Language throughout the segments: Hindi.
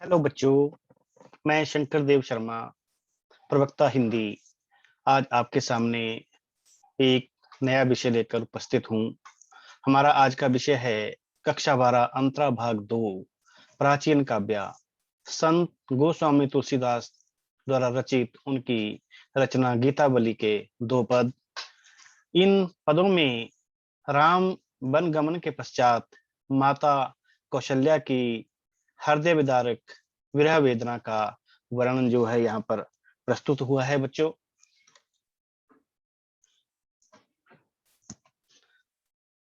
हेलो बच्चों, मैं शंकर देव शर्मा, प्रवक्ता हिंदी। आज आपके सामने एक नया विषय लेकर उपस्थित हूँ। हमारा आज का विषय है कक्षा 12 अंतरा भाग 2, प्राचीन काव्य। संत गोस्वामी तुलसीदास द्वारा रचित उनकी रचना गीतावली के 2 पद। इन पदों में राम वन गमन के पश्चात माता कौशल्या की हृदय विदारक विरह वेदना का वर्णन जो है यहाँ पर प्रस्तुत हुआ है बच्चों।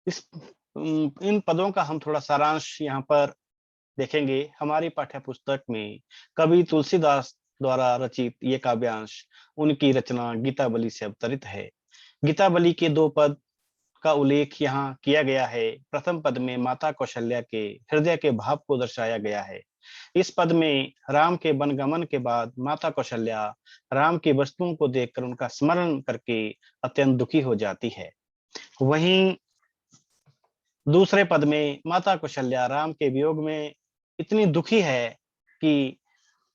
इस इन पदों का हम थोड़ा सारांश यहाँ पर देखेंगे। हमारी पाठ्य पुस्तक में कवि तुलसीदास द्वारा रचित ये काव्यांश उनकी रचना गीतावली से अवतरित है। गीतावली के 2 पद का उल्लेख यहाँ किया गया है। प्रथम पद में माता कौशल्या के हृदय के भाव को दर्शाया गया है। इस पद में राम के वनगमन के बाद माता कौशल्या राम की वस्तुओं को देखकर उनका स्मरण करके अत्यंत दुखी हो जाती है। वहीं दूसरे पद में माता कौशल्या राम के वियोग में इतनी दुखी है कि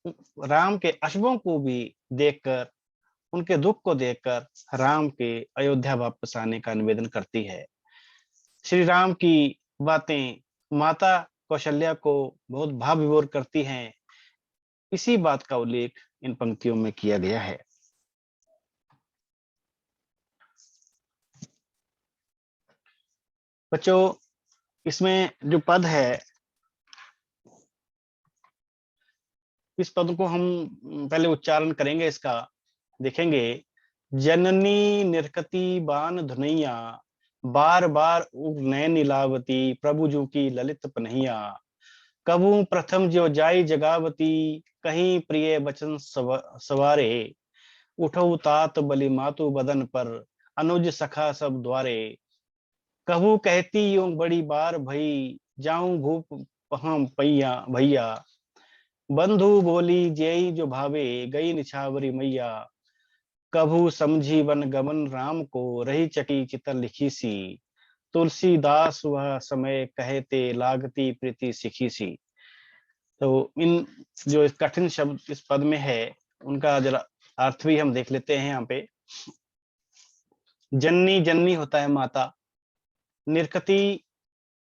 राम के अशुभों को भी देखकर, उनके दुख को देखकर राम के अयोध्या वापस आने का निवेदन करती है। श्री राम की बातें माता कौशल्या को बहुत भाव विभोर करती हैं। इसी बात का उल्लेख इन पंक्तियों में किया गया है। बच्चों, इसमें जो पद है, इस पद को हम पहले उच्चारण करेंगे। इसका देखेंगे। जननी निरकती बान धुनैया, बार बार उग नैन नीलावती, प्रभु जू की ललित पनहिया। कबू प्रथम जो जाई जगावती, कहीं प्रिय बचन सवारे। उठो तात बलि मातु बदन पर, अनुज सखा सब द्वारे। कहू कहती यूं बड़ी बार भई, जाऊं भूप पहाम पैया भैया। बंधु बोली जेई जो भावे, गई निछावरी मैया। कभू समझी वन गमन राम को, रही चकी चितर लिखी सी। तुलसीदास वह समय कहते, लागती प्रीति सिखी सी। तो इन जो इस कठिन शब्द इस पद में है, उनका जरा अर्थ भी हम देख लेते हैं यहाँ पे। जननी, जननी होता है माता। निरकती,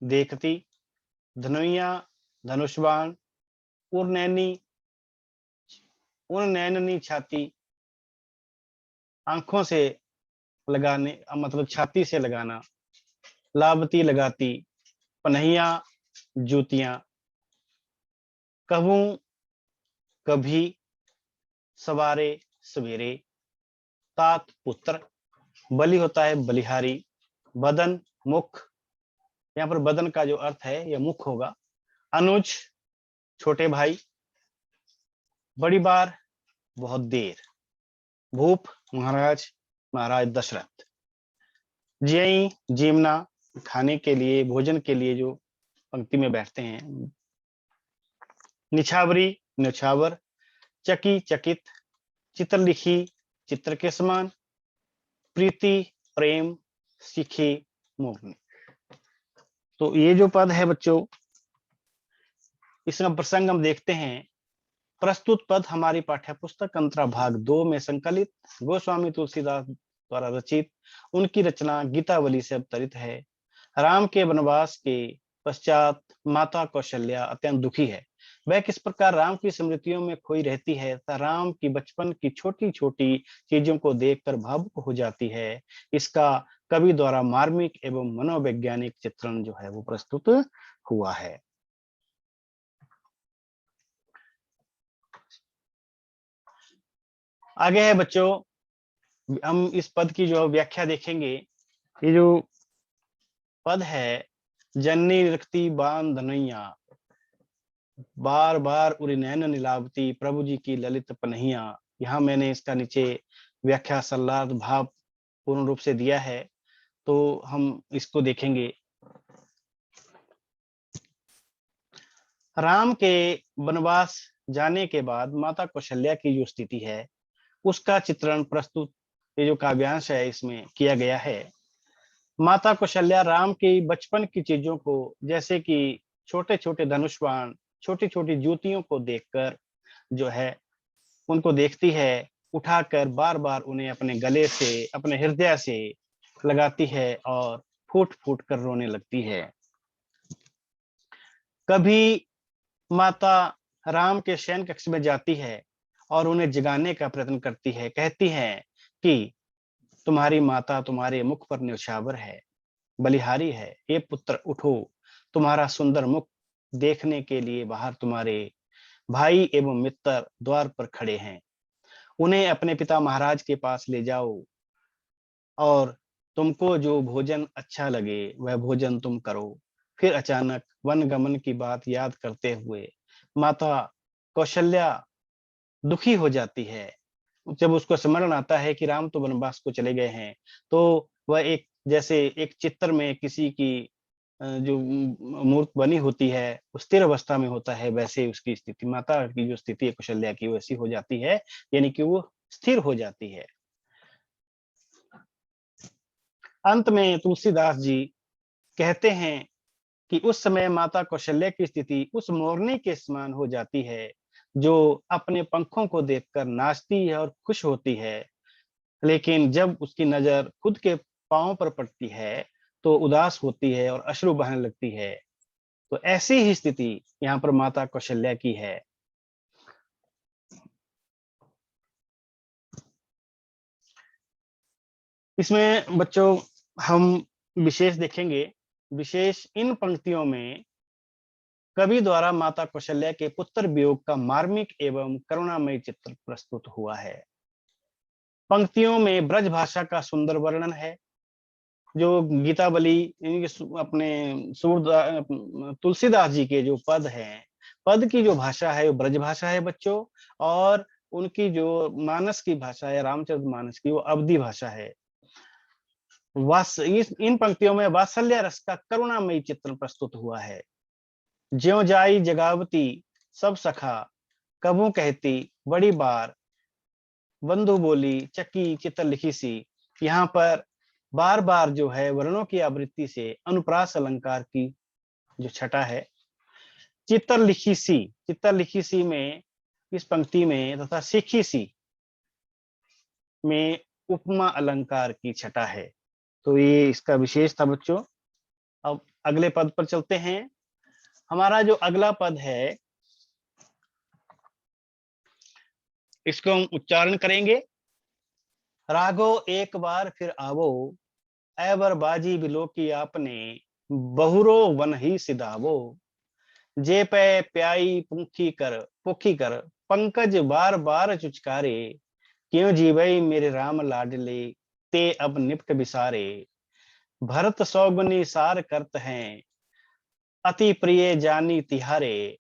देखती। धनुया, धनुष्वाण। उर्नैनी, उर्नैननी छाती, आंखों से लगाने, मतलब छाती से लगाना। लावती, लगाती। पनहिया, जूतियां। कहूं, कभी। सवारे, सवेरे। तात, पुत्र। बलि होता है बलिहारी। बदन, मुख। यहाँ पर बदन का जो अर्थ है यह मुख होगा। अनुज, छोटे भाई। बड़ी बार, बहुत देर। भूप, महाराज, महाराज दशरथ। जय, जीवना, खाने के लिए, भोजन के लिए जो पंक्ति में बैठते हैं। निछावरी, निछावर। चकी, चकित। चित्र लिखी, चित्र के समान। प्रीति, प्रेम। सीखी, मोहनी। तो ये जो पद है बच्चों, इसका प्रसंग हम देखते हैं। प्रस्तुत पद हमारी पाठ्य पुस्तक अंतरा भाग 2 में संकलित गोस्वामी तुलसीदास द्वारा रचित उनकी रचना गीतावली से अवतरित है। राम के वनवास के पश्चात माता कौशल्या अत्यंत दुखी है। वह किस प्रकार राम की स्मृतियों में खोई रहती है तथा राम की बचपन की छोटी छोटी चीजों को देखकर भावुक हो जाती है। इसका कवि द्वारा मार्मिक एवं मनोवैज्ञानिक चित्रण जो है वो प्रस्तुत हुआ है। आगे है बच्चों, हम इस पद की जो व्याख्या देखेंगे। ये जो पद है, जननी रखती बान धनैया, बार बार उरी नैन नीलावती, प्रभु जी की ललित पनहिया। यहाँ मैंने इसका नीचे व्याख्या सल्लाद भाव पूर्ण रूप से दिया है, तो हम इसको देखेंगे। राम के वनवास जाने के बाद माता कौशल्या की जो स्थिति है उसका चित्रण प्रस्तुत ये जो काव्यांश है इसमें किया गया है। माता कौशल्या राम की बचपन की चीजों को, जैसे कि छोटे छोटे धनुष्वाण, छोटी छोटी जूतियों को देखकर जो है उनको देखती है, उठाकर बार बार उन्हें अपने गले से, अपने हृदय से लगाती है और फूट फूट कर रोने लगती है। कभी माता राम के शयन कक्ष में जाती है और उन्हें जगाने का प्रयत्न करती है, कहती है कि तुम्हारी माता तुम्हारे मुख पर न्यौछावर है, बलिहारी है, हे पुत्र उठो, तुम्हारा सुंदर मुख देखने के लिए बाहर तुम्हारे भाई एवं मित्र द्वार पर खड़े हैं, उन्हें अपने पिता महाराज के पास ले जाओ और तुमको जो भोजन अच्छा लगे वह भोजन तुम करो। फिर अचानक वन गमन की बात याद करते हुए माता कौशल्या दुखी हो जाती है। जब उसको स्मरण आता है कि राम तो वनवास को चले गए हैं, तो वह एक जैसे एक चित्र में किसी की जो मूर्त बनी होती है, वो स्थिर अवस्था में होता है, वैसे उसकी स्थिति, माता की जो स्थिति है कौशल्या की, वैसी हो जाती है, यानी कि वो स्थिर हो जाती है। अंत में तुलसीदास जी कहते हैं कि उस समय माता कौशल्या की स्थिति उस मोरनी के समान हो जाती है, जो अपने पंखों को देखकर नाचती है और खुश होती है, लेकिन जब उसकी नजर खुद के पांव पर पड़ती है, तो उदास होती है और अश्रु बहने लगती है। तो ऐसी ही स्थिति यहाँ पर माता कौशल्या की है। इसमें बच्चों हम विशेष देखेंगे, विशेष इन पंक्तियों में कवि द्वारा माता कौशल्या के पुत्र वियोग का मार्मिक एवं करुणामय चित्र प्रस्तुत हुआ है। पंक्तियों में ब्रज भाषा का सुंदर वर्णन है, जो गीतावली अपने तुलसीदास जी के जो पद हैं, पद की जो भाषा है वो ब्रज भाषा है बच्चों, और उनकी जो मानस की भाषा है, रामचरितमानस की, वो अवधी भाषा है। इन पंक्तियों में वात्सल्य रस का करुणामयी चित्र प्रस्तुत हुआ है। ज्यों जाई जगावती सब सखा, कबू कहती बड़ी बार, बंधु बोली चक्की चित्र लिखी सी। यहाँ पर बार बार जो है वर्णों की आवृत्ति से अनुप्रास अलंकार की जो छटा है। चित्र लिखी सी में, इस पंक्ति में, तथा सीखी सी में उपमा अलंकार की छटा है। तो ये इसका विशेष था बच्चों। अब अगले पद पर चलते हैं। हमारा जो अगला पद है, इसको हम उच्चारण करेंगे। राघो एक बार फिर आवो, ऐबर बाजी बिलो की आपने, बहुरो वन ही सिधावो, जे पे प्याई पुखी कर पंकज बार बार चुचकारे, क्यों जीवई मेरे राम लाडले, ते अब निपट बिसारे, भरत सौगुनी सार करत हैं, अति प्रिय जानी तिहारे,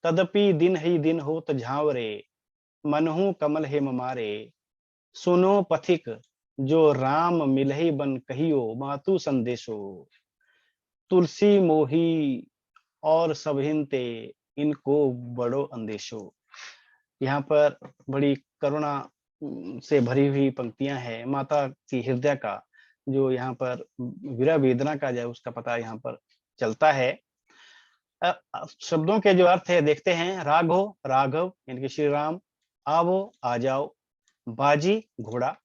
तदपि दिन ही दिन होत झांवरे, मनहु कमल हेम मारे, सुनो पथिक जो राम मिलहि बन कहियो, मातु संदेशो, तुलसी मोही और सभिनते, इनको बड़ो अंदेशो। यहाँ पर बड़ी करुणा से भरी हुई पंक्तियां हैं। माता की हृदय का जो यहाँ पर विरह वेदना का जो उसका पता यहाँ पर चलता है। शब्दों के जो अर्थ है देखते हैं। राघो राघव यानी कि श्री राम, आवो आ जाओ, बाजी घोड़ा,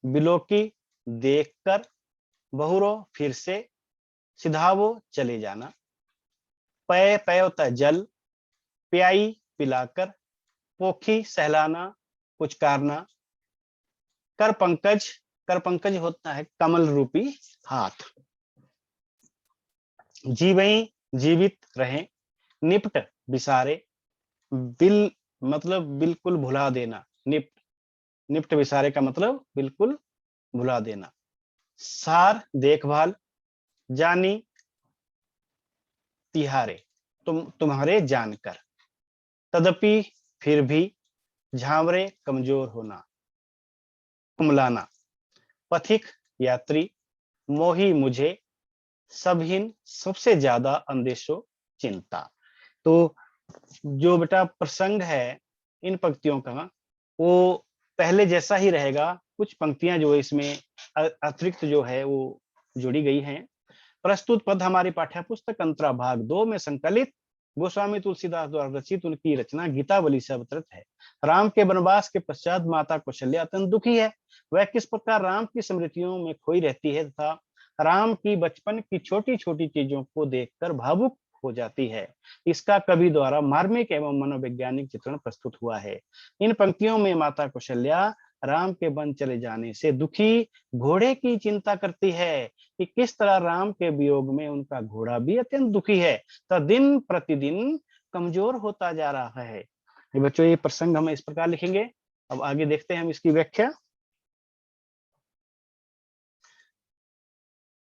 बिलोकी देखकर, बहुरो फिर से, सिधावो चले जाना, पय पय होता है जल, प्याई पिलाकर, पोखी सहलाना पुचकारना, कर पंकज होता है कमल रूपी हाथ, जीवई जीवित रहें, निपट बिसारे, बिल मतलब बिल्कुल भुला देना, निपट निपट बिसारे का मतलब बिल्कुल भुला देना, सार देखभाल, जानी तिहारे तुम्हारे जानकर, तदपि फिर भी, झांवरे कमजोर होना, कुमलाना, पथिक यात्री, मोही मुझे, सबहीन सबसे ज्यादा, अंदेशो चिंता। तो जो बेटा प्रसंग है इन पंक्तियों का, वो पहले जैसा ही रहेगा। कुछ पंक्तियां जो इसमें अतिरिक्त जो है वो जुड़ी गई हैं। प्रस्तुत पद हमारी पाठ्य पुस्तक अंतरा भाग 2 में संकलित गोस्वामी तुलसीदास द्वारा रचित उनकी रचना गीतावली से अवतरित है। राम के वनवास के पश्चात माता कौशल्या अत्यंत दुखी है। वह किस प्रकार राम की स्मृतियों में खोई रहती है तथा राम की बचपन की छोटी छोटी चीजों को देखकर भावुक हो जाती है, इसका कवि द्वारा मार्मिक एवं मनोवैज्ञानिक चित्रण प्रस्तुत हुआ है। इन पंक्तियों में माता कौशल्या राम के वन चले जाने से दुखी घोड़े की चिंता करती है कि किस तरह राम के वियोग में उनका घोड़ा भी अत्यंत दुखी है, तो दिन प्रतिदिन कमजोर होता जा रहा है। बच्चों, ये प्रसंग हम इस प्रकार लिखेंगे। अब आगे देखते हैं हम इसकी व्याख्या।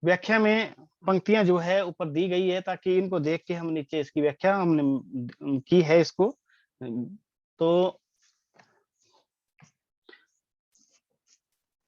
व्याख्या में पंक्तियां जो है ऊपर दी गई है, ताकि इनको देख के हम नीचे इसकी व्याख्या हमने की है इसको। तो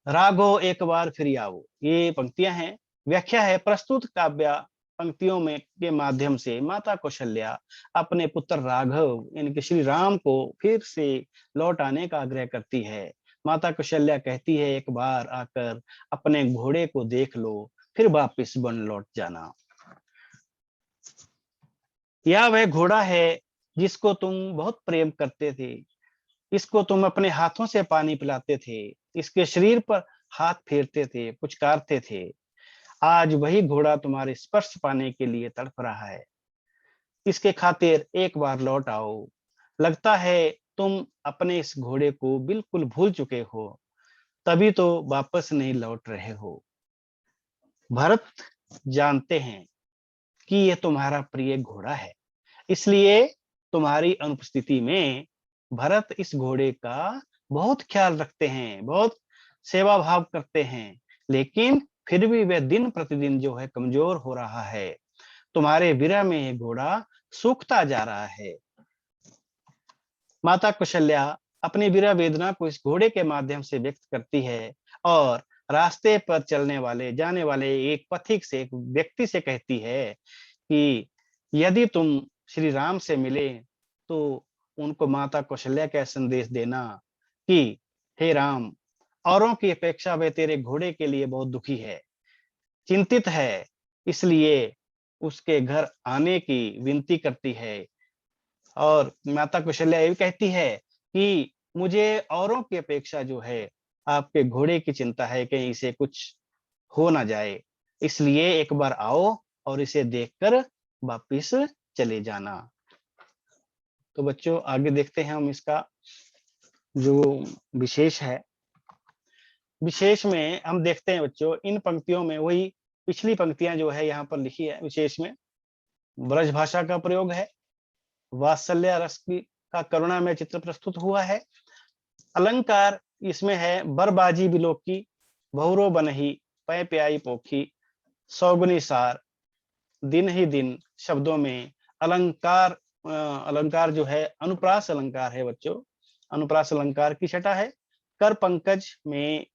राघो एक बार फिर आओ, ये पंक्तियां हैं। व्याख्या है, प्रस्तुत काव्य पंक्तियों में के माध्यम से माता कौशल्या अपने पुत्र राघव यानी कि श्री राम को फिर से लौट आने का आग्रह करती है। माता कौशल्या कहती है, एक बार आकर अपने घोड़े को देख लो, फिर वापिस वन लौट जाना। यह वह घोड़ा है जिसको तुम बहुत प्रेम करते थे, इसको तुम अपने हाथों से पानी पिलाते थे, इसके शरीर पर हाथ फेरते थे, पुचकारते थे। आज वही घोड़ा तुम्हारे स्पर्श पाने के लिए तड़प रहा है। इसके खातिर एक बार लौट आओ। लगता है तुम अपने इस घोड़े को बिल्कुल भूल चुके हो, तभी तो वापस नहीं लौट रहे हो। भरत जानते हैं कि यह तुम्हारा प्रिय घोड़ा है, इसलिए तुम्हारी अनुपस्थिति में भरत इस घोड़े का बहुत ख्याल रखते हैं, बहुत सेवा भाव करते हैं, लेकिन फिर भी वह दिन प्रतिदिन जो है कमजोर हो रहा है। तुम्हारे विरह में यह घोड़ा सूखता जा रहा है। माता कौशल्या अपनी विरह वेदना को इस घोड़े के माध्यम से व्यक्त करती है और रास्ते पर चलने वाले जाने वाले एक पथिक से, एक व्यक्ति से कहती है कि यदि तुम श्री राम से मिले तो उनको माता कौशल्या का संदेश देना कि हे राम, औरों की अपेक्षा वे तेरे घोड़े के लिए बहुत दुखी है, चिंतित है, इसलिए उसके घर आने की विनती करती है। और माता कौशल्या ये भी कहती है कि मुझे औरों की अपेक्षा जो है आपके घोड़े की चिंता है, कहीं इसे कुछ हो ना जाए, इसलिए एक बार आओ और इसे देखकर वापिस चले जाना। तो बच्चों, आगे देखते हैं हम इसका जो विशेष है। विशेष में हम देखते हैं बच्चों, इन पंक्तियों में वही पिछली पंक्तियां जो है यहाँ पर लिखी है। विशेष में ब्रज भाषा का प्रयोग है, वात्सल्य रस की का करुणा में चित्र प्रस्तुत हुआ है। अलंकार इसमें है, बरबाजी बिलोकी, बहुरो बनही, पै प्याई पोखी, सौगुनी सार, दिन ही दिन शब्दों में अलंकार अलंकार जो है अनुप्रास अलंकार है बच्चों। अनुप्रास अलंकार की छटा है। कर पंकज में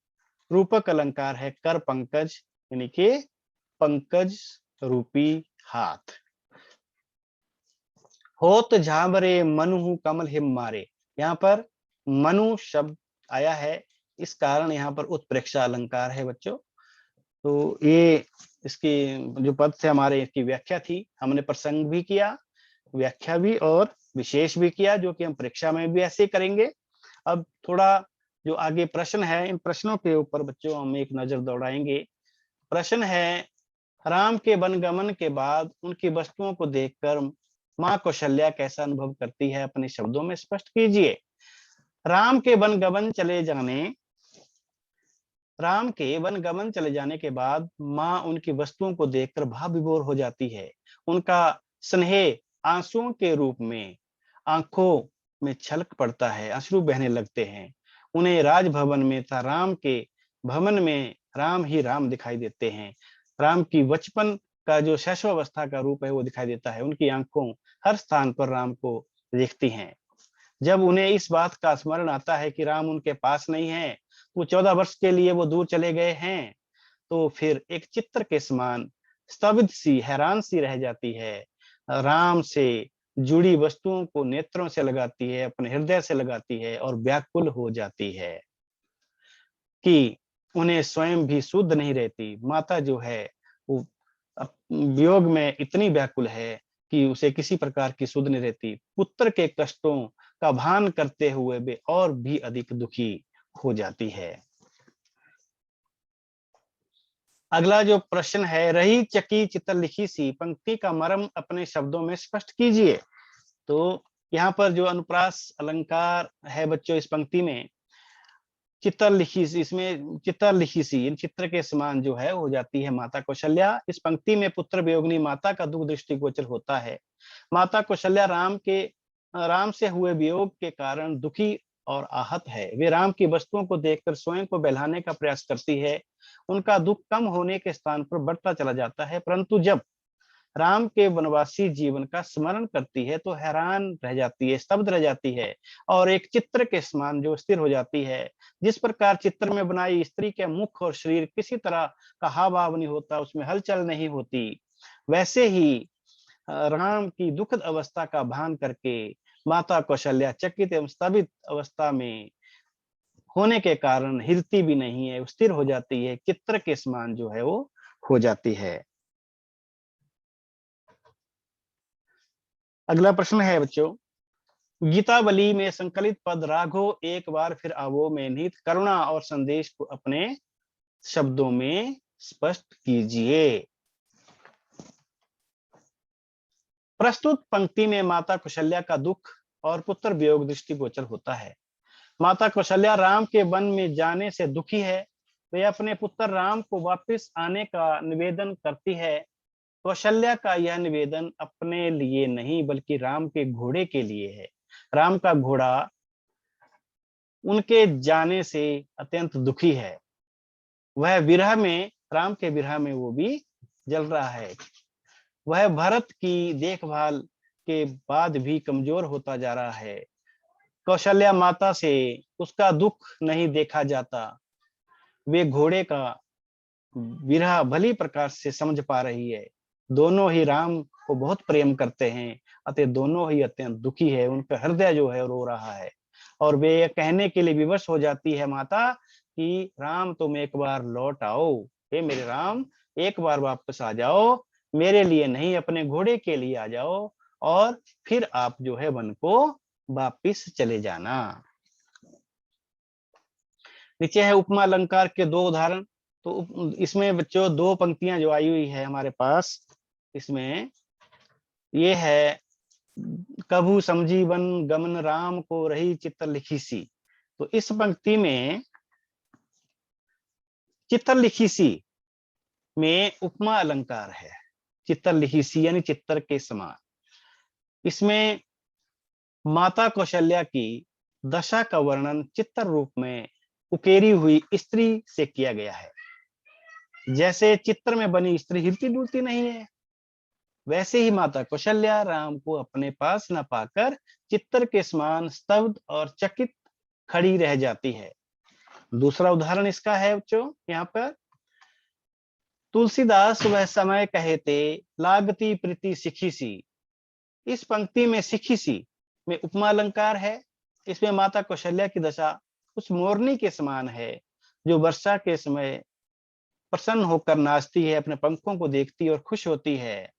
रूपक अलंकार है, कर पंकज यानी कि पंकज रूपी हाथ। होत झामरे मनु कमल हिम मारे, यहाँ पर मनु शब्द आया है, इस कारण यहाँ पर उत्प्रेक्षा अलंकार है बच्चों। तो ये इसकी जो पद से हमारे इसकी व्याख्या थी, हमने प्रसंग भी किया, व्याख्या भी और विशेष भी किया, जो कि हम परीक्षा में भी ऐसे करेंगे। अब थोड़ा जो आगे प्रश्न है, इन प्रश्नों के ऊपर बच्चों हम एक नजर दौड़ाएंगे। प्रश्न है, राम के वनगमन के बाद उनकी वस्तुओं को देखकर माँ कौशल्या कैसा अनुभव करती है, अपने शब्दों में स्पष्ट कीजिए। राम के वनगमन चले जाने के बाद माँ उनकी वस्तुओं को देखकर भाव विभोर हो जाती है। उनका स्नेह आंसुओं के रूप में आंखों में छलक पड़ता है, अश्रु बहने लगते हैं। उन्हें राजभवन में था राम के भवन में राम ही राम दिखाई देते हैं। राम की बचपन का जो शैशवावस्था का रूप है वो दिखाई देता है। उनकी आंखों हर स्थान पर राम को देखती हैं। जब उन्हें इस बात का स्मरण आता है कि राम उनके पास नहीं है, वो 14 वर्ष के लिए वो दूर चले गए हैं, तो फिर एक चित्र के समान स्तब्ध सी, हैरान सी रह जाती है। राम से जुड़ी वस्तुओं को नेत्रों से लगाती है, अपने हृदय से लगाती है और व्याकुल हो जाती है कि उन्हें स्वयं भी शुद्ध नहीं रहती। माता जो है वो वियोग में इतनी व्याकुल है कि उसे किसी प्रकार की सुध नहीं रहती। पुत्र के कष्टों का भान करते हुए वे और भी अधिक दुखी हो जाती है। अगला जो प्रश्न है, रही चकी चित्र लिखी सी, पंक्ति का मर्म अपने शब्दों में स्पष्ट कीजिए। तो यहाँ पर जो अनुप्रास अलंकार है बच्चों, इस पंक्ति में चित्र लिखी सी, इसमें चित्र लिखी सी, इन चित्र के समान जो है हो जाती है माता कौशल्या। इस पंक्ति में पुत्र वियोगिनी माता का दुख दृष्टिगोचर होता है। माता कौशल्या राम से हुए वियोग के कारण दुखी और आहत है। वे राम की वस्तुओं को देखकर स्वयं को बहलाने का प्रयास करती है। उनका दुख कम होने के स्थान पर बढ़ता चला जाता है, परंतु जब राम के वनवासी जीवन का स्मरण करती है तो हैरान रह जाती है, स्तब्ध रह जाती है और एक चित्र के समान जो स्थिर हो जाती है। जिस प्रकार चित्र में बनाई स्त्री के मुख और शरीर किसी तरह का हाव भाव नहीं होता, उसमें हलचल नहीं होती, वैसे ही राम की दुखद अवस्था का भान करके माता कौशल्या चकित एवं स्तभित अवस्था में होने के कारण हिलती भी नहीं है, स्थिर हो जाती है, चित्र के समान जो है वो हो जाती है। अगला प्रश्न है बच्चों, गीतावली में संकलित पद राघो एक बार फिर आवो में निहित करुणा और संदेश को अपने शब्दों में स्पष्ट कीजिए। प्रस्तुत पंक्ति में माता कौशल्या का दुख और पुत्र वियोग दृष्टिगोचर होता है। माता कौशल्या राम के वन में जाने से दुखी है। वे अपने पुत्र राम को वापस आने का निवेदन करती है। कौशल्या का यह निवेदन अपने लिए नहीं बल्कि राम के घोड़े के लिए है। राम का घोड़ा उनके जाने से अत्यंत दुखी है। वह विरह में, राम के विरह में वो भी जल रहा है। वह भरत की देखभाल के बाद भी कमजोर होता जा रहा है। कौशल्या माता से उसका दुख नहीं देखा जाता। वे घोड़े का विरह भली प्रकार से समझ पा रही है। दोनों ही राम को बहुत प्रेम करते हैं, अतः दोनों ही अत्यंत दुखी है। उनका हृदय जो है रो रहा है और वे यह कहने के लिए विवश हो जाती है माता कि राम तुम एक बार लौट आओ, हे मेरे राम एक बार वापस आ जाओ, मेरे लिए नहीं अपने घोड़े के लिए आ जाओ और फिर आप जो है वन को वापिस चले जाना। नीचे है उपमा अलंकार के दो उदाहरण। तो इसमें बच्चों दो पंक्तियां जो आई हुई है हमारे पास, इसमें ये है, कभू समझी वन गमन राम को रही चित्र लिखी सी। तो इस पंक्ति में चित्र लिखी सी में उपमा अलंकार है। चित्र लिखी सी यानी चित्र के समान। इसमें माता कौशल्या की दशा का वर्णन चित्र रूप में उकेरी हुई स्त्री से किया गया है। जैसे चित्र में बनी स्त्री हिलती डुलती नहीं है, वैसे ही माता कौशल्या राम को अपने पास न पाकर चित्र के समान स्तब्ध और चकित खड़ी रह जाती है। दूसरा उदाहरण इसका है बच्चों, यहाँ पर तुलसीदास वह समय कहते लागती प्रीति सिखी सी। इस पंक्ति में सिखी सी में उपमा अलंकार है। इसमें माता कौशल्या की दशा उस मोरनी के समान है जो वर्षा के समय प्रसन्न होकर नाचती है, अपने पंखों को देखती है और खुश होती है,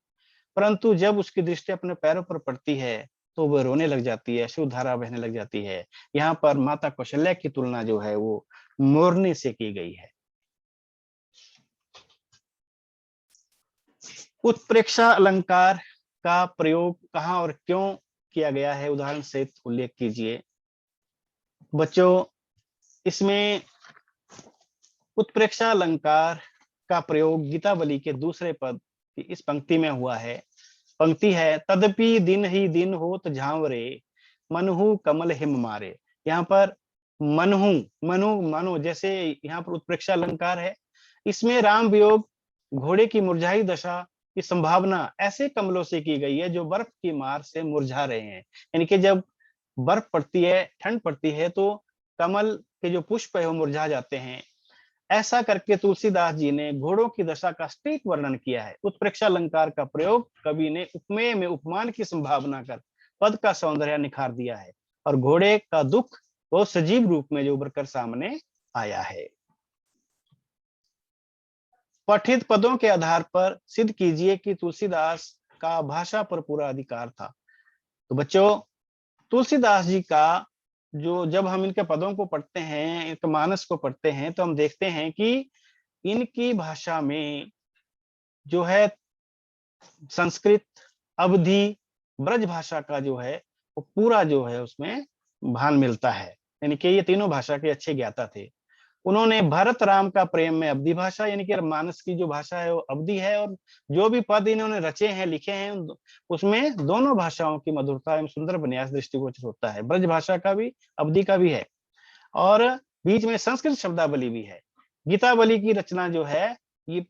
परंतु जब उसकी दृष्टि अपने पैरों पर पड़ती है तो वह रोने लग जाती है, अश्रुधारा बहने लग जाती है। यहाँ पर माता कौशल्या की तुलना जो है वो मोरनी से की गई है। उत्प्रेक्षा अलंकार का प्रयोग कहाँ और क्यों किया गया है, उदाहरण सहित उल्लेख कीजिए। बच्चों इसमें उत्प्रेक्षा अलंकार का प्रयोग गीतावली के दूसरे पद की इस पंक्ति में हुआ है। पंक्ति है, तदपि दिन ही दिन होत झांवरे मनहु कमल हिम मारे। यहाँ पर मनहु, मनु मानो, जैसे यहाँ पर उत्प्रेक्षा अलंकार है। इसमें राम वियोग, घोड़े की मुरझाई दशा की संभावना ऐसे कमलों से की गई है जो बर्फ की मार से मुरझा रहे हैं। यानी कि जब बर्फ पड़ती है, ठंड पड़ती है तो कमल के जो पुष्प है वो मुरझा जाते हैं। ऐसा करके तुलसीदास जी ने घोड़ों की दशा का सटीक वर्णन किया है। उत्प्रेक्षा अलंकार का प्रयोग कवि ने उपमेय में उपमान की संभावना कर पद का सौंदर्य निखार दिया है और घोड़े का दुख वो सजीव रूप में जो उभर कर सामने आया है। पठित पदों के आधार पर सिद्ध कीजिए कि तुलसीदास का भाषा पर पूरा अधिकार था। तो बच्चों, तुलसीदास जी का जो जब हम इनके पदों को पढ़ते हैं, इनके मानस को पढ़ते हैं, तो हम देखते हैं कि इनकी भाषा में जो है संस्कृत, अवधी, ब्रज भाषा का जो है वो पूरा जो है उसमें भान मिलता है। यानी कि ये तीनों भाषा के अच्छे ज्ञाता थे। उन्होंने भरत राम का प्रेम में अवधी भाषा यानी कि मानस की जो भाषा है वो अवधी है, और जो भी पद इन्होंने रचे हैं, लिखे हैं, उसमें दोनों भाषाओं की मधुरता एवं सुंदर विन्यास दृष्टिगोचर होता है। ब्रज भाषा का भी, अवधी का भी है, और बीच में संस्कृत शब्दावली भी है। गीतावली की रचना जो है ये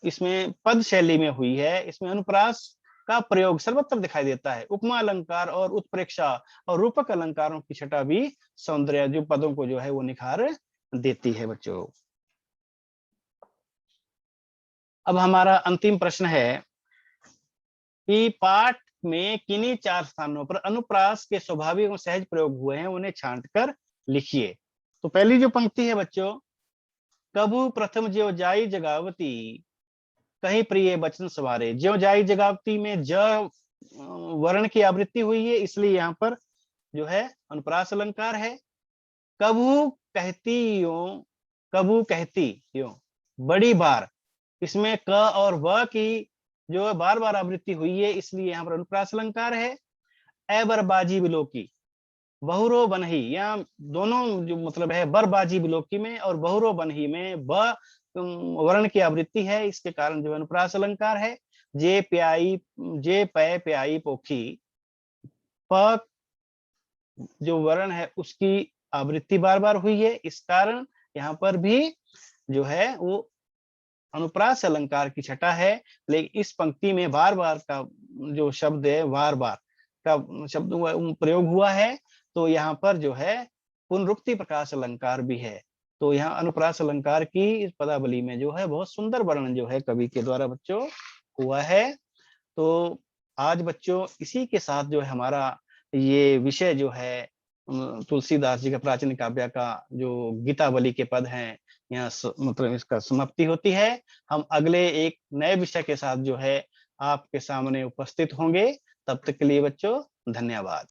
इसमें पद शैली में हुई है। इसमें अनुप्रास का प्रयोग सर्वत्र दिखाई देता है। उपमा अलंकार और उत्प्रेक्षा और रूपक अलंकारों की छटा भी सौंदर्य जो पदों को जो है वो निखार देती है। बच्चों, अब हमारा अंतिम प्रश्न है कि पाठ में किन्हीं 4 स्थानों पर अनुप्रास के स्वाभाविक और सहज प्रयोग हुए हैं, उन्हें छांटकर लिखिए। तो पहली जो पंक्ति है बच्चों, कबू प्रथम ज्यों जाई जगावती, कहीं प्रिय बचन सवारे। ज्यों जाई जगावती में ज वर्ण की आवृत्ति हुई है, इसलिए यहाँ पर जो है अनुप्रास अलंकार है। कबू कहती यो, कबू कहती यो, बड़ी बार, इसमें क और व की जो है बार बार आवृत्ति हुई है, इसलिए यहाँ पर अनुप्रास अलंकार है। बरबाजी बिलोकी, बहुरो बनही, यहाँ दोनों जो मतलब है बरबाजी बिलोकी में और बहुरो बनही में ब वर्ण की आवृत्ति है, इसके कारण जो अनुप्रास अलंकार है। जे प्याई, जे पै प्याई पोखी, प जो वर्ण है उसकी आवृत्ति बार बार हुई है, इस कारण यहाँ पर भी जो है वो अनुप्रास अलंकार की छटा है। लेकिन इस पंक्ति में बार बार का जो शब्द है, बार बार का शब्द प्रयोग हुआ है, तो यहाँ पर जो है पुनरुक्ति प्रकाश अलंकार भी है। तो यहाँ अनुप्रास अलंकार की इस पदावली में जो है बहुत सुंदर वर्णन जो है कवि के द्वारा बच्चों हुआ है। तो आज बच्चों इसी के साथ जो है हमारा ये विषय जो है तुलसीदास जी का प्राचीन काव्य का जो गीतावली के पद हैं, यहाँ मतलब इसका समाप्ति होती है। हम अगले एक नए विषय के साथ जो है आपके सामने उपस्थित होंगे। तब तक के लिए बच्चों धन्यवाद।